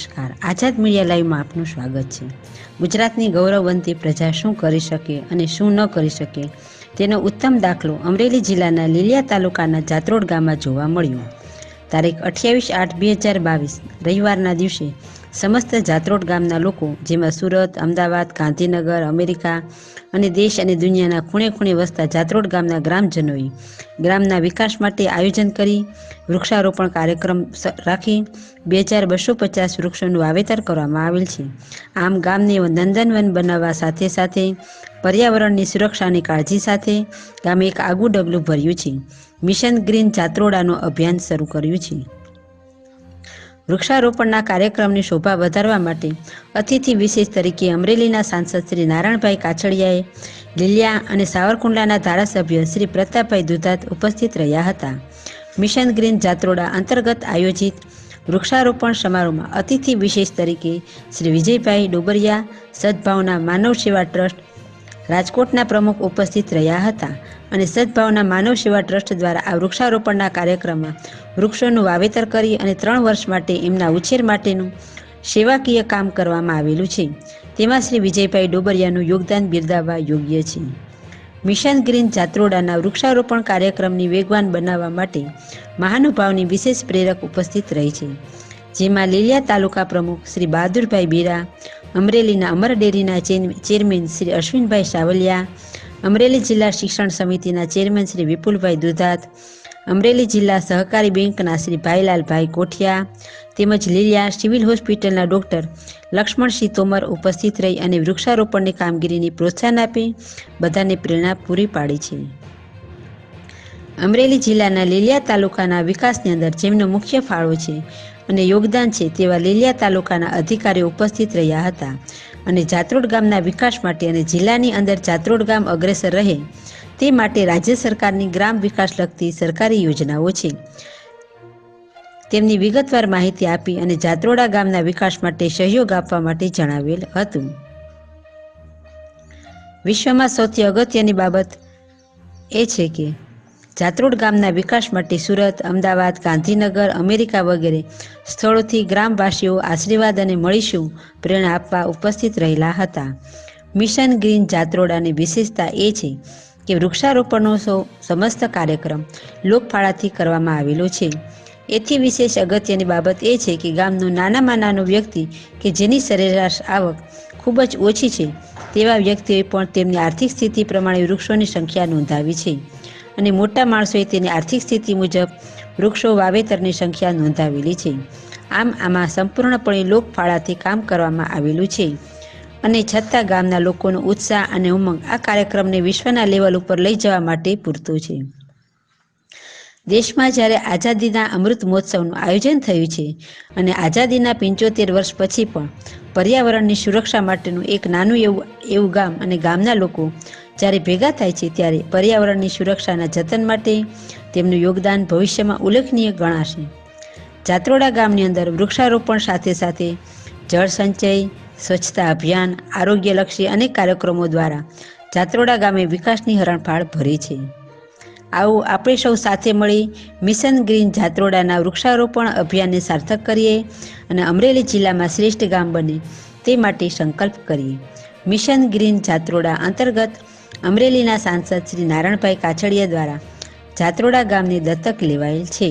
નમસ્કાર, આઝાદ મીડિયા લાઈવમાં આપનું સ્વાગત છે। ગુજરાતની ગૌરવવંતી પ્રજા શું કરી શકે અને શું ન કરી શકે તેનો ઉત્તમ દાખલો અમરેલી જિલ્લાના લીલિયા તાલુકાના જાત્રોડ ગામમાં જોવા મળ્યો। તારીખ 28/8/2022 રવિવારના દિવસે સમસ્ત જાત્રોડ ગામના લોકો, જેમાં સુરત, અમદાવાદ, ગાંધીનગર, અમેરિકા અને દેશ અને દુનિયાના ખૂણે ખૂણે વસતા જાત્રોડ ગામના ગ્રામજનોએ ગ્રામના વિકાસ માટે આયોજન કરી વૃક્ષારોપણ કાર્યક્રમ રાખી 2250 વૃક્ષોનું વાવેતર કરવામાં આવેલ છે। આમ ગામને નંદનવન બનાવવા સાથે સાથે પર્યાવરણની સુરક્ષાની કાળજી સાથે ગામે એક આગવું ડગલું ભર્યું છે। મિશન ગ્રીન જાત્રોડાનું અભિયાન શરૂ કર્યું છે। વૃક્ષારોપણના કાર્યક્રમની શોભા વધારવા માટે અતિથિ વિશેષ તરીકે અમરેલીના સાંસદ શ્રી નારાયણભાઈ કાછડિયાએ, લીલિયા અને સાવરકુંડલાના ધારાસભ્ય શ્રી પ્રતાપભાઈ દુધાત ઉપસ્થિત રહ્યા હતા। મિશન ગ્રીન જાત્રોડા અંતર્ગત આયોજિત વૃક્ષારોપણ સમારોહમાં અતિથિ વિશેષ તરીકે શ્રી વિજયભાઈ ડોબરિયા, સદભાવના માનવ સેવા ટ્રસ્ટ રાજકોટના પ્રમુખ ઉપસ્થિત રહ્યા હતા અને સદભાવના માનવ સેવા ટ્રસ્ટ દ્વારા આ વૃક્ષારોપણના કાર્યક્રમમાં વૃક્ષોનું વાવેતર કરી અને 3 વર્ષ માટે એમના ઉછેર માટેનું સેવાકીય કામ કરવામાં આવેલું છે। તેમાં શ્રી વિજયભાઈ ડોબરિયાનું યોગદાન બિરદાવવા યોગ્ય છે। મિશન ગ્રીન જાત્રોડાના વૃક્ષારોપણ કાર્યક્રમની વેગવાન બનાવવા માટે મહાનુભાવની વિશેષ પ્રેરક ઉપસ્થિત રહી છે, જેમાં લીલિયા તાલુકા પ્રમુખ શ્રી બહાદુરભાઈ બેરા, અમરેલીના અમર ડેરીના ચેરમેન શ્રી અશ્વિનભાઈ સાવલિયા, અમરેલી જિલ્લા શિક્ષણ સમિતિના ચેરમેન શ્રી વિપુલભાઈ દુધાત, અમરેલી જિલ્લા સહકારી બેંકના શ્રી ભાઈલાલભાઈ કોઠિયા તેમજ લીલિયા સિવિલ હોસ્પિટલના ડૉક્ટર લક્ષ્મણસિંહ તોમર ઉપસ્થિત રહી અને વૃક્ષારોપણની કામગીરીને પ્રોત્સાહન આપી બધાને પ્રેરણા પૂરી પાડી છે। અમરેલી જિલ્લાના લીલિયા તાલુકાના વિકાસની અંદર જેમનો મુખ્ય ફાળો છે અને યોગદાન છે તેવા લીલિયા તાલુકાના અધિકારીઓ ઉપસ્થિત રહ્યા હતા અને જાત્રોડ ગામના વિકાસ માટે અને જિલ્લાની અંદર જાત્રોડ ગામ અગ્રેસર રહે તે માટે રાજ્ય સરકારની ગ્રામ વિકાસ લગતી સરકારી યોજનાઓ છે તેમની વિગતવાર માહિતી આપી અને જાત્રોડા ગામના વિકાસ માટે સહયોગ આપવા માટે જણાવેલ હતું। વિશ્વમાં સૌથી અગત્યની બાબત એ છે કે જાત્રોડ ગામના વિકાસ માટે સુરત, અમદાવાદ, ગાંધીનગર, અમેરિકા વગેરે સ્થળોથી ગ્રામવાસીઓ આશીર્વાદ અને મળીશું પ્રેરણા આપવા ઉપસ્થિત રહેલા હતા। મિશન ગ્રીન જાત્રોડાની વિશેષતા એ છે કે વૃક્ષારોપણનો સમસ્ત કાર્યક્રમ લોકફાળાથી કરવામાં આવેલો છે। એથી વિશેષ અગત્યની બાબત એ છે કે ગામનો નાનામાં નાનો વ્યક્તિ કે જેની સરેરાશ આવક ખૂબ જ ઓછી છે તેવા વ્યક્તિઓએ પણ તેમની આર્થિક સ્થિતિ પ્રમાણે વૃક્ષોની સંખ્યા નોંધાવી છે અને મોટા માણસોએ તેની આર્થિક સ્થિતિ મુજબ વૃક્ષો વાવેતરની સંખ્યા નોંધાવેલી છે। આમાં સંપૂર્ણપણે લોકફાળાથી કામ કરવામાં આવેલું છે અને છતાં ગામના લોકોનો ઉત્સાહ અને ઉમંગ આ કાર્યક્રમને વિશ્વના લેવલ ઉપર લઈ જવા માટે પૂરતો છે। દેશમાં જ્યારે આઝાદીના અમૃત મહોત્સવનું આયોજન થયું છે અને આઝાદીના 75 વર્ષ પછી પણ પર્યાવરણની સુરક્ષા માટેનું એક નાનું એવું ગામ અને ગામના લોકો જ્યારે ભેગા થાય છે ત્યારે પર્યાવરણની સુરક્ષાના જતન માટે તેમનું યોગદાન ભવિષ્યમાં ઉલ્લેખનીય ગણાશે। જાત્રોડા ગામની અંદર વૃક્ષારોપણ સાથે સાથે જળ સંચય, સ્વચ્છતા અભિયાન, આરોગ્યલક્ષી અનેક કાર્યક્રમો દ્વારા જાત્રોડા ગામે વિકાસની હરણફાળ ભરી છે। આવું આપણે સૌ સાથે મળી મિશન ગ્રીન જાત્રોડાના વૃક્ષારોપણ અભિયાનને સાર્થક કરીએ અને અમરેલી જિલ્લામાં શ્રેષ્ઠ ગામ બને તે માટે સંકલ્પ કરીએ। મિશન ગ્રીન જાત્રોડા અંતર્ગત અમરેલીના સાંસદ શ્રી નારાયણભાઈ કાછડિયા દ્વારા જાત્રોડા ગામને દત્તક લેવાયેલ છે।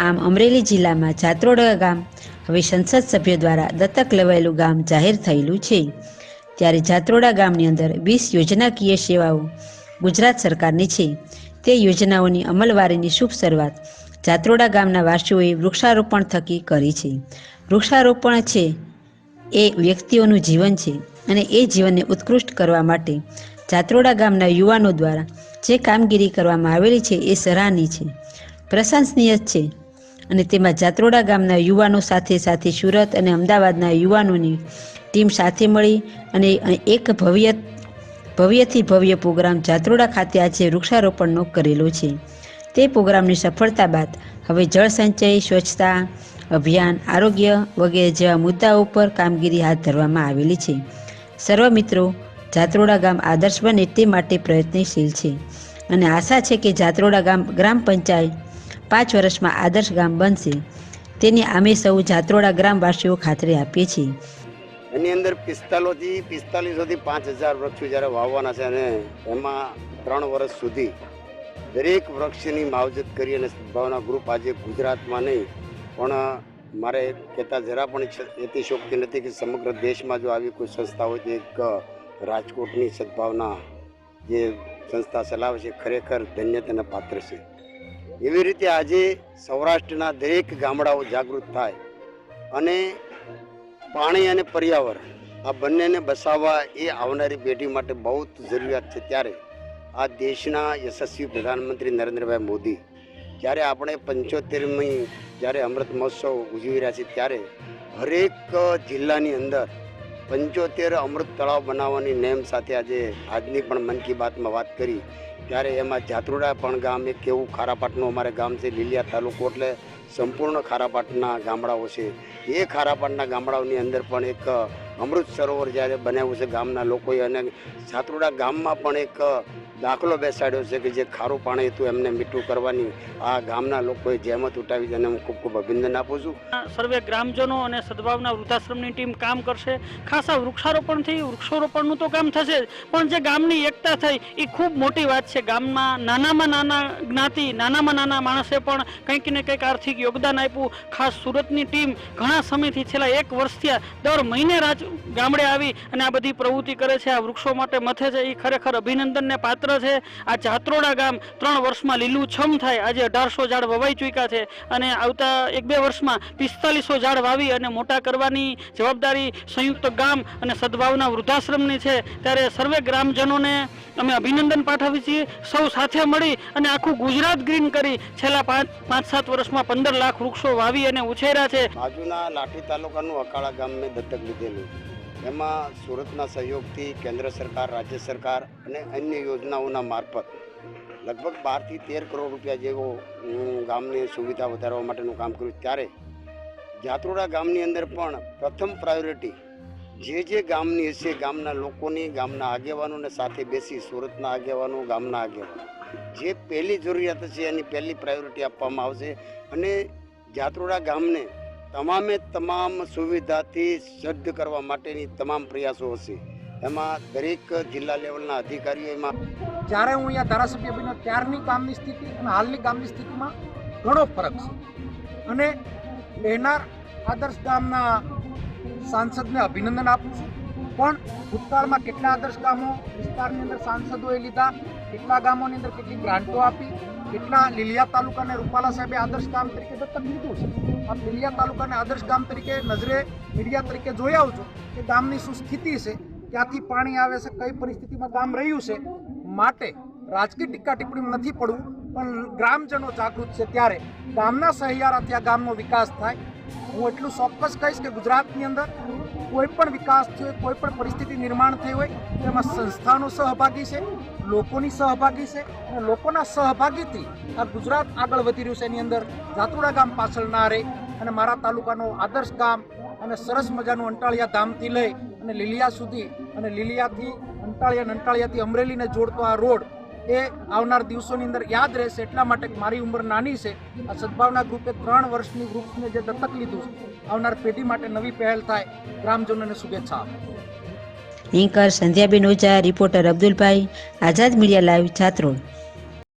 આમ અમરેલી જિલ્લામાં જાત્રોડા ગામ હવે સંસદ સભ્ય દ્વારા દત્તક લેવાયેલું ગામ જાહેર થયેલું છે। ત્યારે જાત્રોડા ગામની અંદર 20 યોજનાકીય સેવાઓ ગુજરાત સરકારની છે તે યોજનાઓની અમલવારીની શુભ શરૂઆત જાત્રોડા ગામના વાસીઓએ વૃક્ષારોપણ થકી કરી છે। વૃક્ષારોપણ છે એ વ્યક્તિઓનું જીવન છે અને એ જીવનને ઉત્કૃષ્ટ કરવા માટે જાત્રોડા ગામના યુવાનો દ્વારા જે કામગીરી કરવામાં આવેલી છે એ સરાહનીય છે, પ્રશંસનીય છે અને તેમાં જાત્રોડા ગામના યુવાનો સાથે સાથે સુરત અને અમદાવાદના યુવાનોની ટીમ સાથે મળી અને એક ભવ્યથી ભવ્ય પ્રોગ્રામ જાત્રોડા ખાતે આજે વૃક્ષારોપણનો કરેલો છે। તે પ્રોગ્રામની સફળતા બાદ હવે જળ સંચય, સ્વચ્છતા અભિયાન, આરોગ્ય વગેરે જેવા મુદ્દાઓ પર કામગીરી હાથ ધરવામાં આવેલી છે। સર્વ મિત્રો જાત્રોડા ગામ આદર્શ બને તે માટે પ્રયત્નશીલ છે અને આશા છે કે જાત્રોડા ગામ ગ્રામ પંચાયત 5 વર્ષમાં આદર્શ ગામ બનશે તેની અમે સૌ જાત્રોડા ગ્રામવાસીઓ ખાતરી આપીએ છીએ. એની અંદર 4500થી 5000 વૃક્ષો જ્યારે વાવવાના છે અને એમાં 3 વર્ષ સુધી દરેક વૃક્ષની માવજત કરી અને સદભાવના ગ્રુપ આજે ગુજરાતમાં નહીં પણ મારે કહેતા જરા પણ અતિશયોક્તિ નથી કે સમગ્ર દેશમાં જો આવી કોઈ સંસ્થા હોય તો એક રાજકોટની સદભાવના જે સંસ્થા ચલાવે છે ખરેખર ધન્યતાના પાત્ર છે. એવી રીતે આજે સૌરાષ્ટ્રના દરેક ગામડાઓ જાગૃત થાય અને પાણી અને પર્યાવરણ આ બંનેને બસાવવા એ આવનારી પેઢી માટે બહુ જરૂરિયાત છે. ત્યારે આ દેશના યશસ્વી પ્રધાનમંત્રી નરેન્દ્રભાઈ મોદી જ્યારે આપણે 75મી જ્યારે અમૃત મહોત્સવ ઉજવી રહ્યા છીએ ત્યારે હરેક જિલ્લાની અંદર 75 અમૃત તળાવ બનાવવાની નેમ સાથે આજની પણ મન કી બાતમાં વાત કરી ત્યારે એમાં જાત્રોડા પણ ગામ એક એવું ખારાપાટનું અમારે ગામ છે. લીલિયા તાલુકો એટલે સંપૂર્ણ ખારાપાટના ગામડાઓ છે. એ ખારાપાટના ગામડાઓની અંદર પણ એક અમૃત સરોવર જ્યારે બનાવ્યું છે ગામના લોકોએ અને જાત્રોડા ગામમાં પણ એક દાખલો બેસાડ્યો છે કે જે ખારું પાણી હતું એમને મીઠું કરવાની આ ગામના લોકોએ જહેમત ઉઠાવી છે અને હું ખૂબ ખૂબ અભિનંદન આપું છું. સર્વે ગ્રામજનો અને સદભાવના વૃદ્ધાશ્રમની ટીમ કામ કરશે. ખાસા વૃક્ષારોપણથી વૃક્ષારોપણનું તો કામ થશે જ પણ જે ગામની એકતા થઈ એ ખૂબ મોટી વાત છે. ગામમાં નાનામાં નાના જ્ઞાતિ નાનામાં નાના માણસે પણ કંઈક ને કંઈક આર્થિક યોગદાન આપ્યું. ખાસ સુરતની ટીમ ઘણા સમયથી છેલ્લા 1 વર્ષથી દર મહિને ગામડે આવી અને આ બધી પ્રવૃત્તિ કરે છે. આ વૃક્ષો માટે મથે છે એ ખરેખર અભિનંદનને પાત્ર છે. આ જાત્રોડા ગામ 3 વર્ષમાં લીલુંછમ થાય. આજે 1800 ઝાડ વવાઈ ચૂક્યા છે અને આવતા 1-2 વર્ષમાં 4500 ઝાડ વાવી અને મોટા કરવાની જવાબદારી સંયુક્ત ગામ અને સદભાવના વૃદ્ધાશ્રમની છે. ત્યારે સર્વે ગ્રામજનોને અમે અભિનંદન પાઠવીએ છીએ. સૌ સાથે મળી અને આખું ગુજરાત ગ્રીન કરી છેલ્લા 5-7 વર્ષમાં 15 લાખ વૃક્ષો વાવી અને ઉછેર્યા છે. બાજુના લાઠી તાલુકાનું અકાળા ગામ મેં દત્તક લીધેલું. એમાં સુરતના સહયોગથી કેન્દ્ર સરકાર, રાજ્ય સરકાર અને અન્ય યોજનાઓના મારફત લગભગ 12 થી 13 કરોડ રૂપિયા જેવો ગામની સુવિધા વધારવા માટેનું કામ કર્યું. ત્યારે જાત્રોડા ગામની અંદર પણ પ્રથમ પ્રાયોરિટી જે ગામની હશે ગામના લોકોની, ગામના આગેવાનોને સાથે બેસી સુરતના આગેવાનો, ગામના આગેવાનો જે પહેલી જરૂરિયાત છે એની પહેલી પ્રાયોરિટી આપવામાં આવશે અને જાત્રોડા ગામને તમામ સુવિધાથી સજ્જ કરવા માટેની તમામ પ્રયાસો હશે. એમાં દરેક જિલ્લા લેવલના અધિકારીઓ એમાં જ્યારે હું અહીંયા ધારાસભ્ય બન્યો ત્યારની ગામની સ્થિતિ અને હાલની ગામની સ્થિતિમાં ઘણો ફરક છે અને લેનાર આદર્શ ગામના સાંસદને અભિનંદન આપું છું. પણ ભૂતકાળમાં કેટલા આદર્શ ગામો વિસ્તારની અંદર સાંસદોએ લીધા, કેટલા ગામોની અંદર કેટલી ગ્રાન્ટો આપી, કેટલા લીલિયા તાલુકાને રૂપાલા સાહેબે આદર્શ ગામ તરીકે દત્તક લીધું છે. આપ લીલિયા તાલુકાને આદર્શ ગામ તરીકે નજરે મીડિયા તરીકે જોઈ આવજો કે ગામની શું સ્થિતિ છે, ક્યાંથી પાણી આવે છે, કઈ પરિસ્થિતિમાં ગામ રહ્યું છે. માટે રાજકીય ટીકા ટિપ્પણીમાં નથી પડવું પણ ગ્રામજનો જાગૃત છે ત્યારે ગામના સહિયારાથી આ ગામનો વિકાસ થાય. હું એટલું ચોક્કસ કહીશ કે ગુજરાતની અંદર કોઈ પણ વિકાસ થયો હોય, કોઈ પણ પરિસ્થિતિ નિર્માણ થઈ હોય તેમાં સંસ્થાનો સહભાગી છે, લોકોની સહભાગી છે અને લોકોના સહભાગીથી આ ગુજરાત આગળ વધી રહ્યું છે. એની અંદર જાત્રોડા ગામ પાછળ ના રહે અને મારા તાલુકાનો આદર્શ ગામ અને સરસ મજાનું અંટાળિયા ધામથી લઈ અને લીલિયા સુધી અને લીલિયાથી અંટાળિયાથી અમરેલીને જોડતો આ રોડ એ આવનાર દિવસોની અંદર યાદ રહેશે. એટલા માટે મારી ઉંમર નાની છે. આ સદભાવના ગ્રુપે 3 વર્ષની વૃક્ષને જે દત્તક લીધું છે આવનાર પેઢી માટે નવી પહેલ થાય. ગ્રામજનોને શુભેચ્છા આપો. એન્કર સંધ્યાબેન ઓઝા, રિપોર્ટર અબ્દુલભાઈ, આઝાદ મીડિયા લાઈવ, જાત્રોડ.